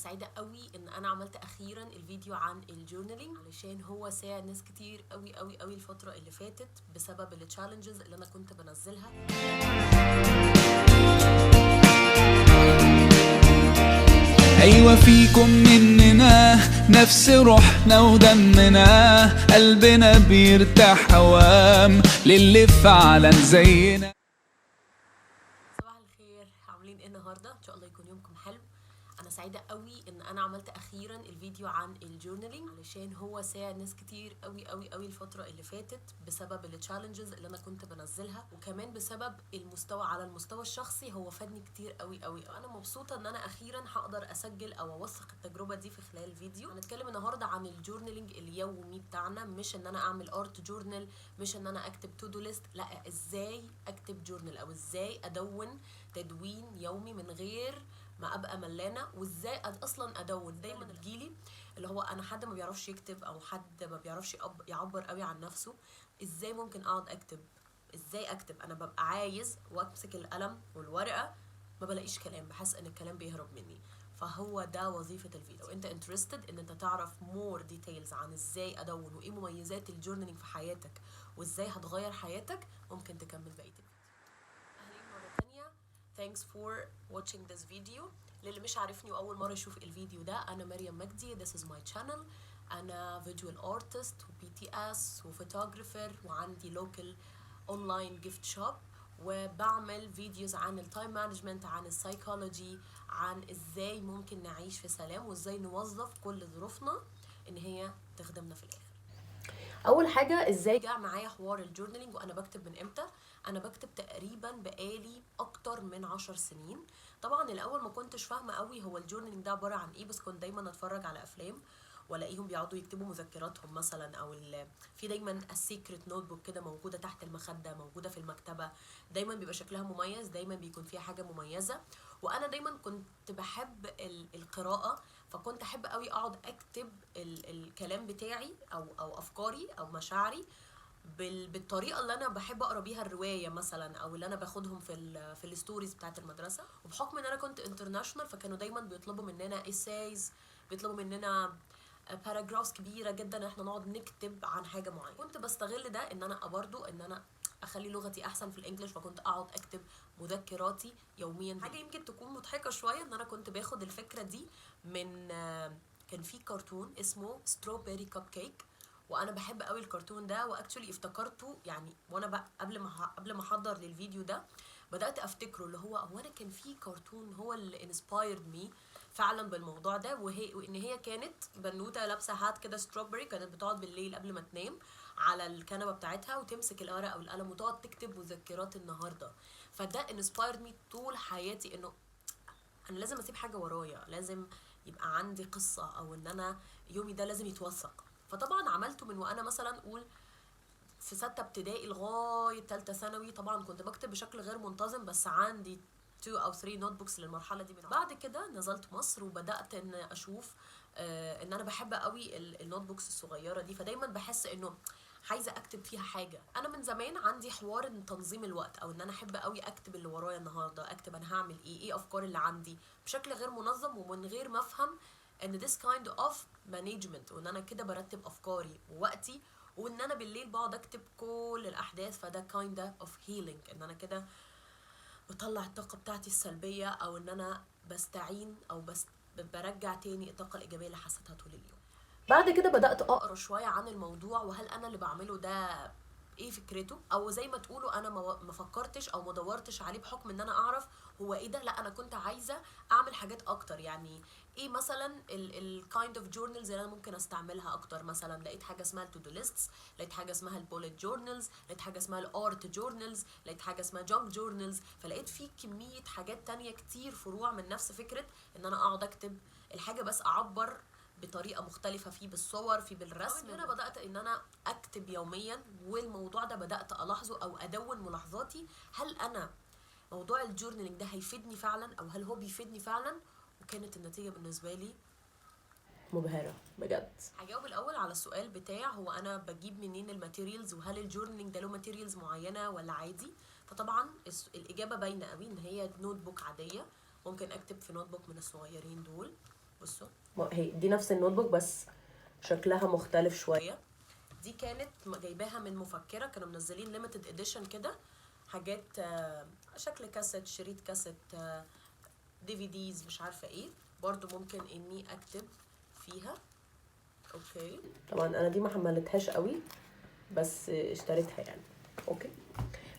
سعيدة قوي ان انا عملت اخيرا الفيديو عن الجورنالينج، علشان هو ساعد ناس كتير قوي قوي قوي الفترة اللي فاتت بسبب التشالنجز اللي انا كنت بنزلها. أيوة فيكم مننا نفس روحنا ودمنا، قلبنا بيرتاح هوام للي فعلا زينا. صباح الخير، عاملين ايه النهارده؟ ان شاء الله يكون يومكم حلو. انا سعيده قوي ان انا عملت اخيرا الفيديو عن الجورنالينج، علشان هو ساعد ناس كتير قوي قوي قوي الفتره اللي فاتت بسبب التشالنجز اللي انا كنت بنزلها، وكمان بسبب المستوى على المستوى الشخصي هو فادني كتير قوي قوي. انا مبسوطه ان انا اخيرا هقدر اسجل او اوثق التجربه دي في خلال الفيديو. هنتكلم النهارده عن الجورنالينج اليومي بتاعنا، مش ان انا اعمل ارت جورنال، مش ان انا اكتب تو دو ليست، لا، ازاي اكتب جورنال او ازاي ادون تدوين يومي من غير ما ابقى ملانه، وازاي اصلا ادون. دايما بتجيلي اللي هو انا حد ما بيعرفش يكتب او حد ما بيعرفش يعبر قوي عن نفسه، ازاي ممكن اقعد اكتب؟ ازاي اكتب؟ انا ببقى عايز وامسك القلم والورقه، ما بلاقيش كلام، بحس ان الكلام بيهرب مني. فهو ده وظيفه الفيديو. لو انت انترستد ان انت تعرف مور ديتيلز عن ازاي ادون وايه مميزات الجورنالينج في حياتك وازاي هتغير حياتك، ممكن تكمل بقيه الفيديو. اهلين مرة تانية. Thanks for watching this video. للي مش عارفني وأول مرة يشوف الفيديو ده، أنا مريم مجدي. This is my channel. أنا visual artist و BTS و photographer، وعندي local online gift shop، وبعمل فيديوز عن التايم مانجمنت، عن السايكولوجي، عن ازاي ممكن نعيش في سلام وازاي نوظف كل ظروفنا ان هي تخدمنا في الاخر. اول حاجه، ازاي جاء معايا حوار الجورنالينج وانا بكتب من امتى؟ انا بكتب تقريبا بقالي اكتر من 10 سنين. طبعا الاول ما كنتش فاهمه قوي هو الجورنالينج ده عباره عن ايه، بس كنت دايما اتفرج على افلام والاقيهم بيقعدوا يكتبوا مذكراتهم مثلا، او في دايما السيكريت نوت بوك كده موجوده تحت المخده، موجوده في المكتبه، دايما بيبقى شكلها مميز، دايما بيكون فيها حاجه مميزه. وانا دايما كنت بحب القراءه، فكنت احب قوي اقعد اكتب الكلام بتاعي او افكاري او مشاعري بالطريقه اللي انا بحب اقرا بيها الروايه مثلا، او اللي انا باخدهم في الستوريز بتاعه المدرسه. وبحكم ان انا كنت انترناشونال فكانوا دايما بيطلبوا مننا ايسايز، بيطلبوا مننا باراجرافز كبيره جدا احنا نقعد نكتب عن حاجه معينه. كنت بستغل ده ان انا برضو ان انا اخلي لغتي احسن في الانجليش، فكنت اقعد اكتب مذكراتي يوميا. حاجه يمكن تكون مضحكه شويه ان انا كنت باخد الفكره دي من كان في كرتون اسمه ستروبيري كاب كيك، وانا بحب قوي الكرتون ده، واكشولي افتكرته يعني وانا قبل ما احضر للفيديو ده بدات افتكره، اللي هو انا كان في كرتون هو اللي انسبايرد مي فعلا بالموضوع ده. وان هي كانت بنوته لابسه هات كده ستروبري، كانت بتقعد بالليل قبل ما تنام على الكنبه بتاعتها وتمسك الورقه والقلم وتقعد تكتب مذكرات النهارده. فده انسبايرد مي طول حياتي، انه انا لازم اسيب حاجه ورايا، لازم يبقى عندي قصه، او ان انا يومي ده لازم يتوثق. فطبعا عملته من وانا مثلا قول في 6 ابتدائي لغايه 3 ثانوي. طبعا كنت بكتب بشكل غير منتظم، بس عندي 2 أو 3 نوت بوكس للمرحله دي. بعد كده نزلت مصر وبدات ان اشوف ان انا بحب قوي النوت بوكس الصغيره دي، فدايما بحس انه عايزه اكتب فيها حاجه. انا من زمان عندي حوار ان تنظيم الوقت، او ان انا احب قوي اكتب اللي ورايا النهارده، اكتب انا هعمل ايه افكار اللي عندي بشكل غير منظم ومن غير ما افهم ان this kind of management، وان انا كده برتب افكاري ووقتي، وان انا بالليل بقعد اكتب كل الاحداث. فده kind of healing، ان انا كده بطلع الطاقه بتاعتي السلبيه، او ان انا بستعين او برجع تاني الطاقه الايجابيه اللي حسيتها طول اليوم. بعد كده بدات اقرا شويه عن الموضوع، وهل انا اللي بعمله ده ايه فكرته، او زي ما تقولوا انا ما فكرتش او ما دورتش عليه بحكم ان انا اعرف هو ايه ده. لا، انا كنت عايزه اعمل حاجات اكتر. يعني ايه مثلا الكايند اوف جورنالز اللي انا ممكن استعملها اكتر؟ مثلا لقيت حاجه اسمها التو دو ليستس، لقيت حاجه اسمها البوليت جورنالز، لقيت حاجه اسمها الارت جورنالز، لقيت حاجه اسمها جونك جورنالز. فلقيت في كميه حاجات تانية كتير فروع من نفس فكره ان انا اقعد اكتب الحاجه بس اعبر بطريقه مختلفه، فيه بالصور، فيه بالرسم. هنا بدات ان انا اكتب يوميا، والموضوع ده بدات الاحظه او ادون ملاحظاتي. هل انا موضوع الجورنالينج ده هيفيدني فعلا، او هل هو بيفيدني فعلا؟ وكانت النتيجه بالنسبه لي مبهره بجد. هجاوب الاول على السؤال بتاع هو انا بجيب منين الماتيريالز، وهل الجورنالينج ده له ماتيريالز معينه ولا عادي؟ فطبعا الاجابه باينه قوي، ان هي نوت بوك عاديه، ممكن اكتب في نوت بوك من الصغيرين دول، بصوا هي دي نفس النوت بوك بس شكلها مختلف شويه. دي كانت جايباها من مفكره، كانوا منزلين ليميتد اديشن كده، حاجات شكل كاسيت، شريط كاسيت، دي في ديز، مش عارفه ايه. برضو ممكن اني اكتب فيها. اوكي طبعا انا دي ما حملتهاش قوي بس اشتريتها يعني. اوكي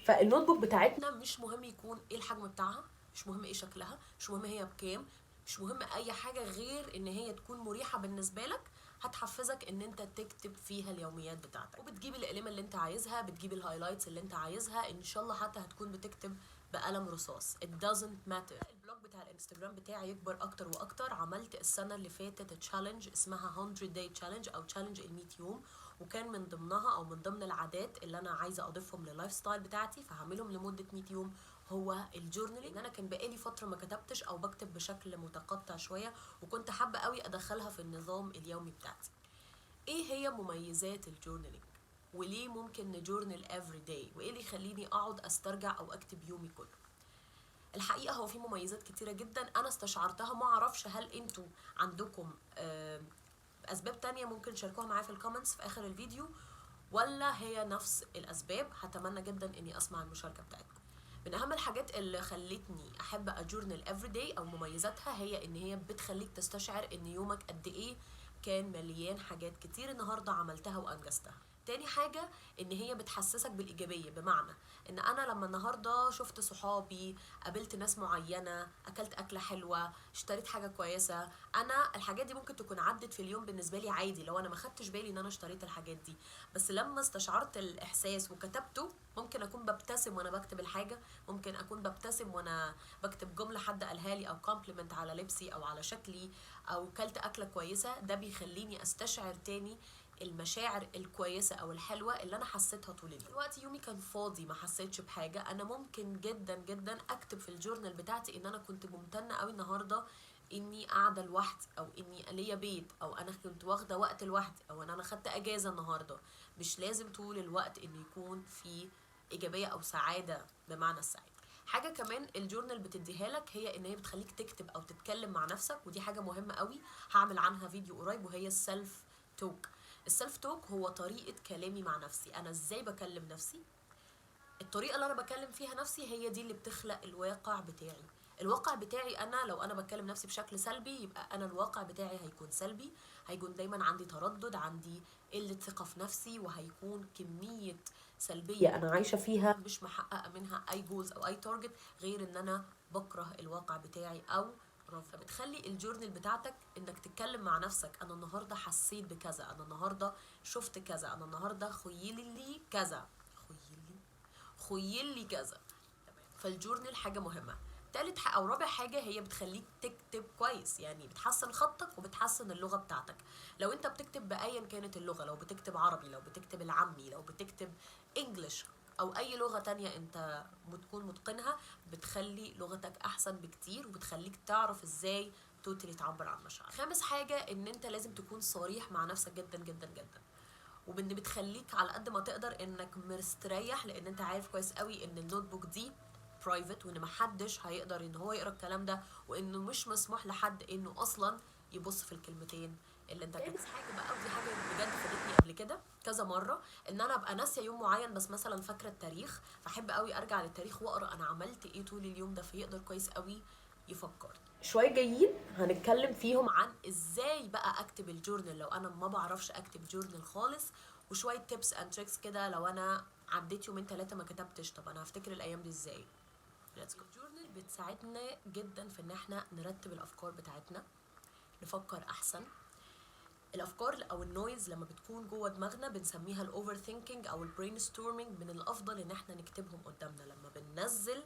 فالنوت بوك بتاعتنا مش مهم يكون ايه الحجم بتاعها، مش مهم ايه شكلها، مش مهم هي بكام، مش مهم اي حاجه غير ان هي تكون مريحه بالنسبه لك، هتحفزك ان انت تكتب فيها اليوميات بتاعتك. وبتجيب القلمه اللي انت عايزها، بتجيب الهايلايتس اللي انت عايزها، ان شاء الله حتى هتكون بتكتب بقلم رصاص. it doesn't matter. البلوج بتاع الانستجرام بتاعي يكبر اكتر واكتر. عملت السنه اللي فاتت تشالنج اسمها 100 day challenge او تشالنج ال 100 يوم، وكان من ضمنها او من ضمن العادات اللي انا عايزه اضيفهم لللايف ستايل بتاعتي، فهعملهم لمده 100 يوم هو الجورنالينج. ان انا كان بقالي فتره ما كتبتش او بكتب بشكل متقطع شويه، وكنت حابه قوي ادخلها في النظام اليومي بتاعتي. ايه هي مميزات الجورنالينج، وليه ممكن نجورنال افري داي، وايه اللي يخليني اقعد استرجع او اكتب يومي كله؟ الحقيقه هو في مميزات كتيره جدا انا استشعرتها، ما اعرفش هل انتوا عندكم اسباب تانية ممكن تشاركوها معايا في الكومنتس في اخر الفيديو، ولا هي نفس الاسباب. هتمنى جدا اني اسمع المشاركه بتاعتكم. من اهم الحاجات اللي خلتني احب اجورنال افري داي او مميزاتها هي ان هي بتخليك تستشعر ان يومك قد ايه كان مليان حاجات كتير النهارده عملتها وانجزتها. تاني حاجة ان هي بتحسسك بالايجابية، بمعنى ان انا لما النهاردة شفت صحابي، قابلت ناس معينة، اكلت اكلة حلوة، اشتريت حاجة كويسة، انا الحاجات دي ممكن تكون عدت في اليوم بالنسبة لي عادي لو انا ما خدتش بالي ان انا اشتريت الحاجات دي، بس لما استشعرت الاحساس وكتبته، ممكن اكون ببتسم وانا بكتب الحاجة، ممكن اكون ببتسم وانا بكتب جملة حد قالها لي او كومبلمنت على لبسي او على شكلي، او كلت اكلة كويسة. ده بيخليني استشعر تاني المشاعر الكويسه او الحلوه اللي انا حسيتها طول اليوم. دلوقتي يومي كان فاضي ما حسيتش بحاجه، انا ممكن جدا جدا اكتب في الجورنال بتاعتي ان انا كنت ممتنه قوي النهارده اني قاعده لوحدي، او اني ليا بيت، او انا كنت واخده وقت لوحدي، او ان انا خدت اجازه النهارده. مش لازم طول الوقت ان يكون في ايجابيه او سعاده بمعنى السعاده. حاجه كمان الجورنال بتديها لك هي ان هي بتخليك تكتب او تتكلم مع نفسك، ودي حاجه مهمه قوي هعمل عنها فيديو قريب، وهي السيلف توك. السيلف توك هو طريقه كلامي مع نفسي، انا ازاي بكلم نفسي. الطريقه اللي انا بكلم فيها نفسي هي دي اللي بتخلق الواقع بتاعي. الواقع بتاعي انا لو انا بكلم نفسي بشكل سلبي، يبقى انا الواقع بتاعي هيكون سلبي، هيكون دايما عندي تردد، عندي قله ثقه في نفسي، وهيكون كميه سلبيه انا عايشه فيها مش محققه منها اي جولز او اي تارجت، غير ان انا بكره الواقع بتاعي او فبتخلي الجورنال بتاعتك انك تتكلم مع نفسك. انا النهارده حسيت بكذا، انا النهارده شفت كذا، انا النهارده خيل لي كذا، خيل لي كذا. تمام. فالجورنال حاجه مهمه. تالت او رابع حاجه هي بتخليك تكتب كويس، يعني بتحسن خطك وبتحسن اللغه بتاعتك. لو انت بتكتب بايا كانت اللغه، لو بتكتب عربي، لو بتكتب العامي، لو بتكتب انجلش او اي لغه تانية انت بتكون متقنها، بتخلي لغتك احسن بكتير، وبتخليك تعرف ازاي توتالي تعبر عن مشاعرك. خامس حاجه ان انت لازم تكون صريح مع نفسك جدا جدا جدا، وبان بتخليك على قد ما تقدر انك مستريح، لان انت عارف كويس قوي ان النوت بوك دي برايفت، وان محدش هيقدر ان هو يقرا الكلام ده، وانه مش مسموح لحد انه اصلا يبص في الكلمتين اللي انت كاتبها. حاجه بقى، ودي حاجه بجد فادتني قبل كده كذا مره، ان انا ابقى ناسيه يوم معين بس مثلا فاكره التاريخ، فاحب قوي ارجع للتاريخ واقرا انا عملت ايه طول اليوم ده، فيقدر كويس قوي يفكر. شويه جايين هنتكلم فيهم عن ازاي بقى اكتب الجورنال لو انا ما بعرفش اكتب جورنال خالص، وشويه تيبس اند تريكس كده لو انا عديت يومين 3 ما كتبتش، طب انا هفتكر الايام دي ازاي. الجورنال بتساعدنا جدا في ان احنا نرتب الافكار بتاعتنا، نفكر احسن. الافكار او النويز لما بتكون جوه دماغنا بنسميها الاوفر ثينكينج او البرين ستورمينج، من الافضل ان احنا نكتبهم قدامنا. لما بننزل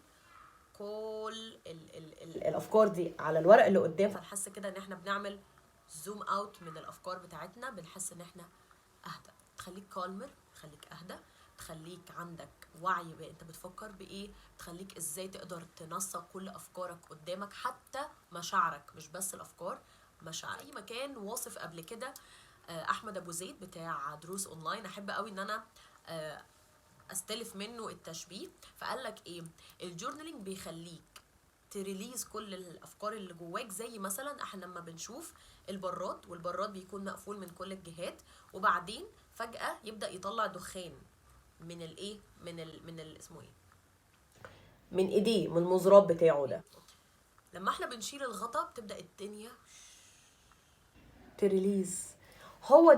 كل الافكار دي على الورق اللي قدام، فنحس كده ان احنا بنعمل زوم اوت من الافكار بتاعتنا، بنحس ان احنا اهدى. تخليك كالمر، تخليك اهدى، تخليك عندك وعي انت بتفكر بايه، تخليك ازاي تقدر تنسق كل افكارك قدامك، حتى مشاعرك مش بس الافكار، مشاعرك. في مكان واصف قبل كده احمد ابو زيد بتاع دروس اونلاين، احب قوي ان انا استلف منه التشبيه، فقال لك ايه، الجورنالينج بيخليك تريليز كل الافكار اللي جواك. زي مثلا احنا لما بنشوف البراد، والبراد بيكون مقفول من كل الجهات، وبعدين فجأة يبدأ يطلع دخان من الايه، من ال اسمه ايه، من ايديه، من المزراب بتاعه ده. لما احنا بنشيل الغطا بتبدأ الدنيا تريليز. هو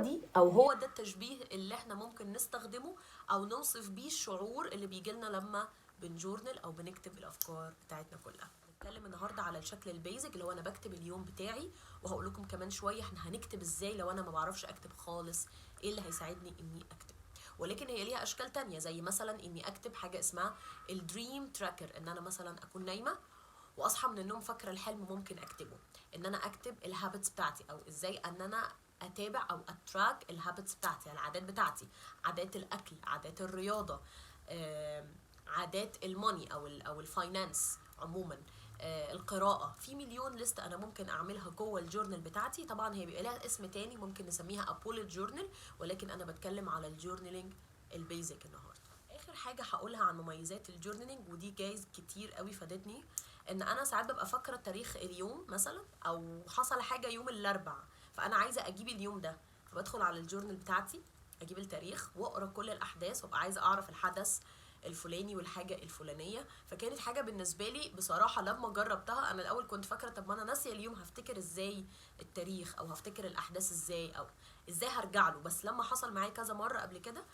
ده التشبيه اللي احنا ممكن نستخدمه او نوصف بيه الشعور اللي بيجيلنا لما بنجورنال او بنكتب الافكار بتاعتنا كلها. هنتكلم النهارده على الشكل البيزك اللي هو انا بكتب اليوم بتاعي، وهقول لكم كمان شويه احنا هنكتب ازاي لو انا ما بعرفش اكتب خالص، ايه اللي هيساعدني اني اكتب. ولكن هي ليها اشكال تانية، زي مثلا اني اكتب حاجه اسمها الدريم تراكر، ان انا مثلا اكون نايمه واصحى من النوم فاكره الحلم ممكن اكتبه. ان انا اكتب الهابتس بتاعتي، او ازاي ان انا اتابع او اتراك الهابتس بتاعتي، العادات بتاعتي، عادات الاكل، عادات الرياضه، عادات الموني او الفاينانس عموما، القراءه. في مليون ليست انا ممكن اعملها جوه الجورنال بتاعتي. طبعا هي بيبقى لها اسم تاني، ممكن نسميها ابوليت جورنال، ولكن انا بتكلم على الجورنالينج البيزك النهارده. اخر حاجه هقولها عن مميزات الجورنالينج، ودي جايز كتير قوي فادتني، ان انا ساعات ببقى فاكره تاريخ اليوم مثلا، او حصل حاجه يوم الاربعاء فانا عايزه اجيب اليوم ده، فبدخل على الجورنال بتاعتي اجيب التاريخ واقرا كل الاحداث، وابقى عايزه اعرف الحدث الفلاني والحاجه الفلانيه. فكانت حاجه بالنسبه لي بصراحه لما جربتها، انا الاول كنت فاكره طب ما انا ناسيه اليوم هفتكر ازاي التاريخ، او هفتكر الاحداث ازاي، او ازاي هرجع له. بس لما حصل معايا كذا مره قبل كده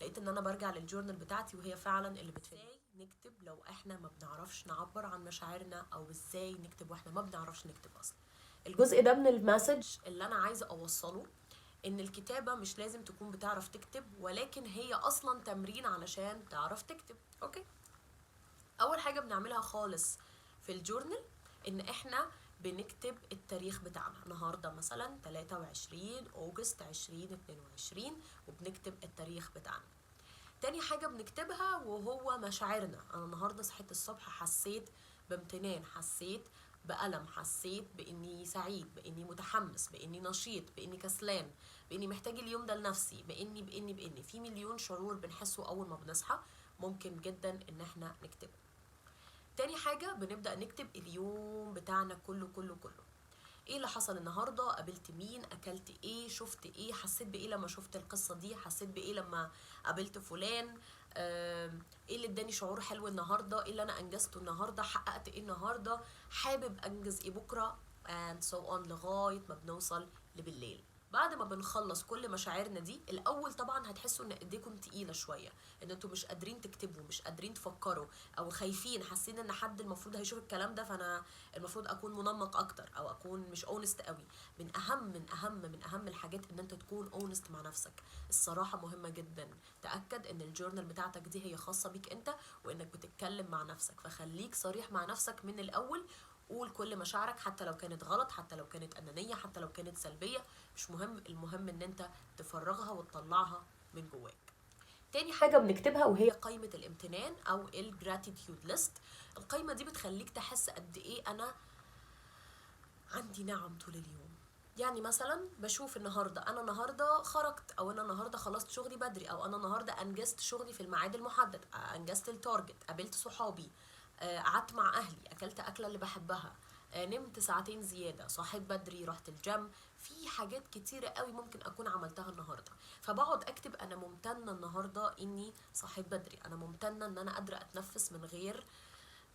لقيت ان انا برجع للجورنال بتاعتي، وهي فعلا اللي بتفيدني. نكتب لو احنا ما بنعرفش نعبر عن مشاعرنا، او ازاي نكتب واحنا ما بنعرفش نكتب اصلا. الجزء ده من المسج اللي انا عايزه اوصله، ان الكتابه مش لازم تكون بتعرف تكتب، ولكن هي اصلا تمرين علشان تعرف تكتب. اوكي، اول حاجه بنعملها خالص في الجورنال ان احنا بنكتب التاريخ بتاعنا. النهارده مثلا 23 أغسطس 2022، وبنكتب التاريخ بتاعنا. تاني حاجة بنكتبها وهو مشاعرنا. أنا النهاردة صحيت الصبح حسيت بامتنان، حسيت بألم، حسيت بإني سعيد، بإني متحمس، بإني نشيط، بإني كسلان، بإني محتاج اليوم ده لنفسي، بإني في مليون شعور بنحسه أول ما بنصحى، ممكن جدا إن احنا نكتبه. تاني حاجة بنبدأ نكتب اليوم بتاعنا كله كله كله. ايه اللي حصل النهارده، قابلت مين، اكلت ايه، شفت ايه، حسيت بايه لما شفت القصه دي، حسيت بايه لما قابلت فلان، ايه اللي اداني شعور حلو النهارده، ايه اللي انا انجزته النهارده، حققت ايه النهارده، حابب انجز ايه بكره، and so on، لغايه ما بنوصل لبالليل. بعد ما بنخلص كل مشاعرنا دي، الاول طبعا هتحسوا ان ايديكم تقيله شويه، ان انتوا مش قادرين تكتبوا، مش قادرين تفكروا، او خايفين، حاسين ان حد المفروض هيشوف الكلام ده، فانا المفروض اكون منمق اكتر، او اكون مش اونست قوي. من اهم الحاجات ان انت تكون اونست مع نفسك. الصراحه مهمه جدا. تاكد ان الجورنال بتاعتك دي هي خاصه بيك انت، وانك بتتكلم مع نفسك، فخليك صريح مع نفسك من الاول. قول كل مشاعرك، حتى لو كانت غلط، حتى لو كانت انانيه، حتى لو كانت سلبيه، مش مهم. المهم ان انت تفرغها وتطلعها من جواك. تاني حاجة بنكتبها وهي قائمة الامتنان أو الجراتيتيود ليست. القائمة دي بتخليك تحس قد إيه أنا عندي نعم طول اليوم. يعني مثلا بشوف أنا النهاردة خرجت، أو أنا النهاردة خلصت شغلي بدري، أو أنا النهاردة أنجزت شغلي في الميعاد المحدد، أنجزت التارجت، قابلت صحابي، قعدت مع أهلي، أكلت أكلة اللي بحبها، نمت ساعتين زيادة، صحيت بدري، رحت الجيم. في حاجات كتيرة قوي ممكن أكون عملتها النهاردة، فبقعد أكتب أنا ممتنة النهاردة إني صحيت بدري، أنا ممتنة إن أنا قادرة أتنفس من غير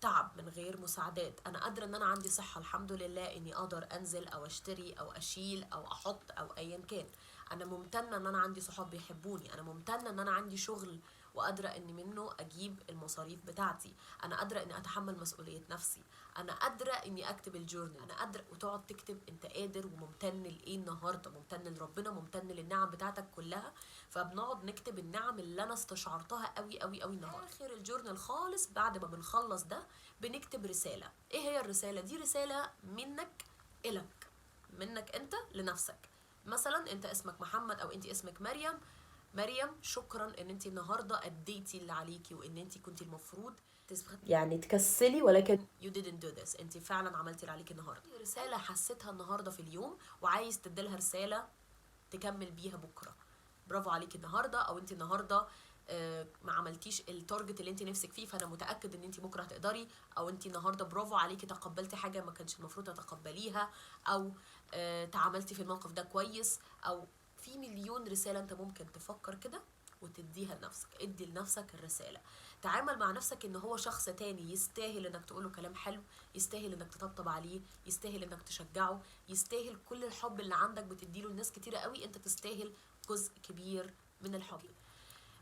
تعب، من غير مساعدات، انا قادره ان انا عندي صحه الحمد لله اني اقدر انزل او اشتري او اشيل او احط او ايا كان. انا ممتنه ان انا عندي صحاب بيحبوني، انا ممتنه ان انا عندي شغل وقادره اني منه اجيب المصاريف بتاعتي، انا قادره اني اتحمل مسؤوليه نفسي، انا قادره اني اكتب الجورنال، انا قادره. وتقعد تكتب انت قادر وممتن لايه النهارده، ممتن لربنا، ممتن للنعم بتاعتك كلها. فبنقعد نكتب النعم اللي انا استشعرتها قوي قوي قوي النهارده. اخر الجورنال خالص بعد ما بنخلص ده بنكتب رساله. ايه هي الرساله دي؟ رساله منك الك، منك انت لنفسك. مثلا انت اسمك محمد او انت اسمك مريم. مريم، شكرا ان انت النهارده اديتي اللي عليكي، وان انت كنتي المفروض يعني تكسلي، ولكن you didn't do this، انت فعلا عملتي اللي عليكي النهارده. رساله حسيتها النهارده في اليوم وعايز تديلها رساله تكمل بيها بكره. برافو عليكي النهارده، او انت النهارده ما عملتيش التارجت اللي انت نفسك فيه، فانا متاكد ان انت بكره هتقدري، او انت النهارده برافو عليكي تقبلتي حاجه ما كانش المفروض تتقبليها، او تعاملتي في الموقف ده كويس، او في مليون رساله انت ممكن تفكر كده وتديها لنفسك. ادي لنفسك الرساله، تعامل مع نفسك ان هو شخص تاني يستاهل انك تقوله كلام حلو، يستاهل انك تطبطب عليه، يستاهل انك تشجعه، يستاهل كل الحب اللي عندك بتديله لناس كتيره قوي. انت تستاهل جزء كبير من الحب.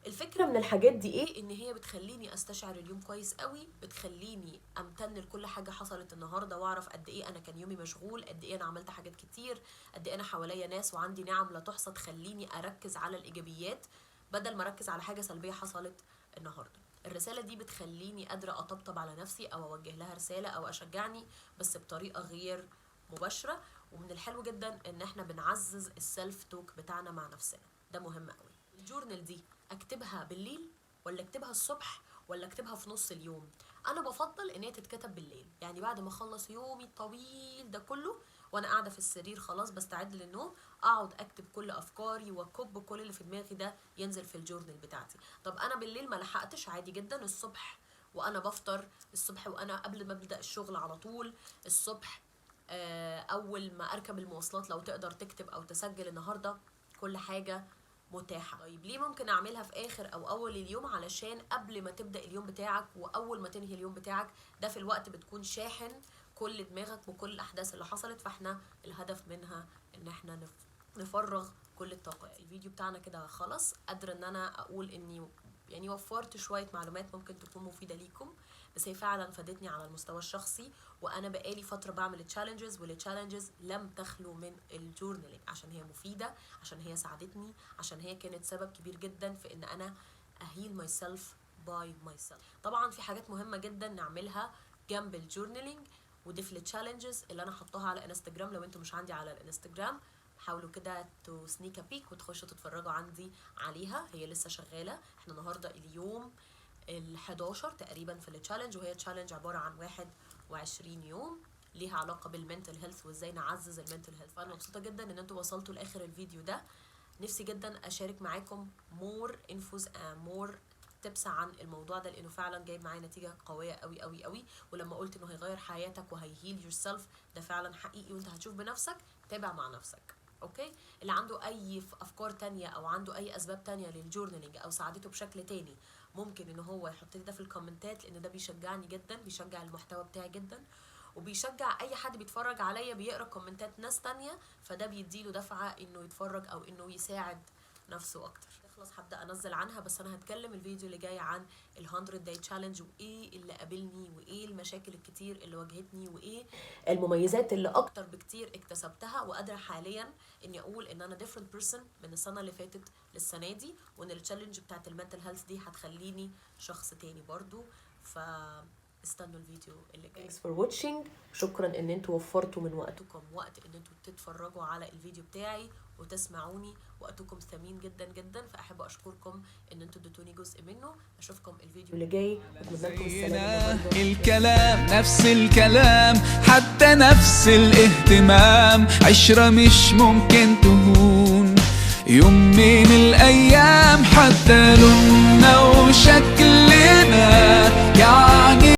الفكرة من الحاجات دي ايه؟ ان هي بتخليني استشعر اليوم كويس قوي، بتخليني امتن لكل حاجة حصلت النهاردة، واعرف قد ايه انا كان يومي مشغول، قد ايه انا عملت حاجات كتير، قد ايه انا حواليا ناس وعندي نعم لا تحصى تخليني اركز على الايجابيات بدل ما اركز على حاجة سلبية حصلت النهاردة. الرسالة دي بتخليني قادرة اطبطب على نفسي او اوجه لها رسالة او اشجعني، بس بطريقة غير مباشرة. ومن الحلو جدا ان احنا بنعزز السلف توك بتاعنا مع نفسنا، ده مهم قوي. الجورنال دي اكتبها بالليل ولا اكتبها الصبح ولا اكتبها في نص اليوم؟ انا بفضل ان هي تتكتب بالليل، يعني بعد ما اخلص يومي الطويل ده كله وانا قاعده في السرير خلاص بستعد للنوم، اقعد اكتب كل افكاري واكب كل اللي في دماغي ده ينزل في الجورنال بتاعتي. طب انا بالليل ما لحقتش، عادي جدا الصبح وانا بفطر، الصبح وانا قبل ما ابدا الشغل على طول، الصبح اول ما اركب المواصلات لو تقدر تكتب او تسجل النهارده، كل حاجه متاحة. طيب ليه ممكن اعملها في اخر او اول اليوم؟ علشان قبل ما تبدأ اليوم بتاعك واول ما تنهي اليوم بتاعك، ده في الوقت بتكون شاحن كل دماغك وكل الاحداث اللي حصلت، فاحنا الهدف منها ان احنا نفرغ كل الطاقة. الفيديو بتاعنا كده خلص، قادرة ان انا اقول اني يعني وفرت شوية معلومات ممكن تكون مفيدة ليكم، بس هي فعلا فادتني على المستوى الشخصي. وانا بقالي فتره بعمل تشالنجز، والتشالنجز لم تخلو من الجورنالينج، عشان هي مفيده، عشان هي ساعدتني، عشان هي كانت سبب كبير جدا في ان انا اهيل ماي سيلف باي ماي سيلف. طبعا في حاجات مهمه جدا نعملها جنب الجورنالينج، ودي في التشالنجز اللي انا حطاها على انستجرام. لو انتم مش عندي على الانستجرام حاولوا كده تو سنيك بيك وتخشوا تتفرجوا عندي عليها، هي لسه شغاله. احنا النهارده اليوم ال11 تقريبا في التشالنج، وهي تشالنج عباره عن 21 يوم ليها علاقه بالمنتل هيلث وازاي نعزز المنتل هيلث. فانا مبسوطه جدا ان انتوا وصلتوا لاخر الفيديو ده. نفسي جدا اشارك معاكم مور انفوز مور تبس عن الموضوع ده، لانه فعلا جايب معايا نتيجه قويه قوي قوي قوي. ولما قلت انه هيغير حياتك وهيهيل يور سيلف، ده فعلا حقيقي، وانت هتشوف بنفسك. تابع مع نفسك. اوكي، اللي عنده اي افكار تانية او عنده اي اسباب تانية للجورنالينج او ساعدته بشكل تاني، ممكن ان هو يحط لي ده في الكومنتات، لان ده بيشجعني جدا، بيشجع المحتوى بتاعي جدا، وبيشجع اي حد بيتفرج عليا بيقرا كومنتات ناس تانية، فده بيديله دفعه انه يتفرج او انه يساعد نفسه اكتر. خلاص هبدا انزل عنها، بس انا هتكلم الفيديو اللي جاي عن ال100 داي تشالنج، وايه اللي قابلني، وايه المشاكل الكتير اللي واجهتني، وايه المميزات اللي اكتر بكتير اكتسبتها، وقادره حاليا اني اقول ان انا different person من السنه اللي فاتت للسنه دي، وان التشالنج بتاعت المنتل هيلث دي هتخليني شخص تاني برضو. استنوا الفيديو اللي جاي. Thanks for watching. شكرا ان انتوا وفرتوا من وقتكم وقت ان انتوا تتفرجوا على الفيديو بتاعي وتسمعوني، وقتكم ثمين جدا جدا، فاحب اشكركم ان انتوا اديتوني جزء منه. اشوفكم الفيديو اللي جاي، اتمنى لكم السلامه. الكلام نفس الكلام، حتى نفس الاهتمام، عشرة مش ممكن تهون يوم من الايام، حتى لوننا وشكلنا